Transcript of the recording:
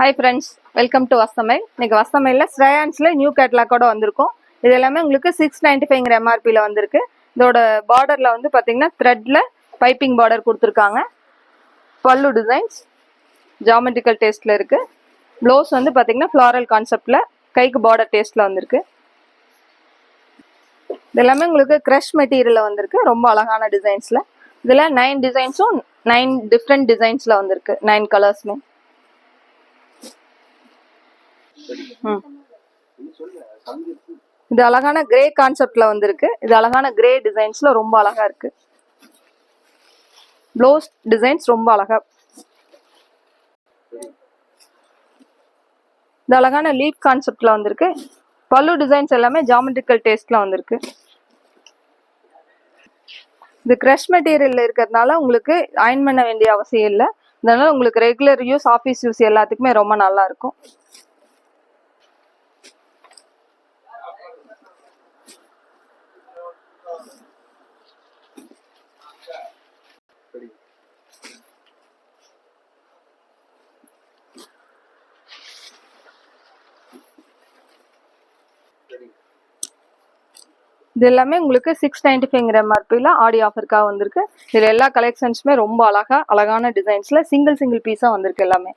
Hi friends, welcome to வஸ்தமைல். இன்னைக்கு வஸ்தமைலில் ஸ்ரேயான்ஸில் நியூ கேட்லாக்கோட வந்திருக்கும். இது எல்லாமே உங்களுக்கு 695 எம்ஆர்பியில் வந்திருக்கு. இதோட பார்டரில் வந்து பார்த்தீங்கன்னா த்ரெட்டில் பைப்பிங் பார்டர் கொடுத்துருக்காங்க. பல்லு டிசைன்ஸ் ஜாமெட்ரிக்கல் டேஸ்ட்டில் இருக்குது. ப்ளவுஸ் வந்து பார்த்தீங்கன்னா ஃப்ளாரல் கான்செப்டில் கைக்கு பார்டர் டேஸ்ட்டில் வந்திருக்கு. இது எல்லாமே உங்களுக்கு க்ரஷ் மெட்டீரியலில் வந்திருக்கு. ரொம்ப அழகான டிசைன்ஸில். இதில் 9 டிசைன்ஸும் 9 டிஃப்ரெண்ட் டிசைன்ஸில் வந்திருக்கு. 9 கலர்ஸுமே. இது அழகான கிரே கான்செப்ட்ல வந்திருக்கு. இது அழகான கிரே டிசைன்ஸ்ல ரொம்ப அழகா இருக்கு. ப்ளவுஸ் டிசைன்ஸ் ரொம்ப அழகா. இது அழகான லீப் கான்செப்ட்ல வந்திருக்கு. பல்லு டிசைன்ஸ் எல்லாமே ஜாமெட்ரிக்கல் டேஸ்ட்ல வந்திருக்கு. இது கிரஷ் மெட்டீரியல் இருக்கிறதுனால உங்களுக்கு அயன் பண்ண வேண்டிய அவசியம் இல்லை. அதனால உங்களுக்கு ரெகுலர் யூஸ், ஆஃபீஸ் யூஸ் எல்லாத்துக்குமே ரொம்ப நல்லா இருக்கும். இது எல்லாமே உங்களுக்கு 695 எம்ஆர்பியில் ஆடி ஆஃபருக்காக வந்திருக்கு. இதில் எல்லா கலெக்ஷன்ஸுமே ரொம்ப அழகான டிசைன்ஸில் சிங்கிள் பீஸாக வந்திருக்கு எல்லாமே.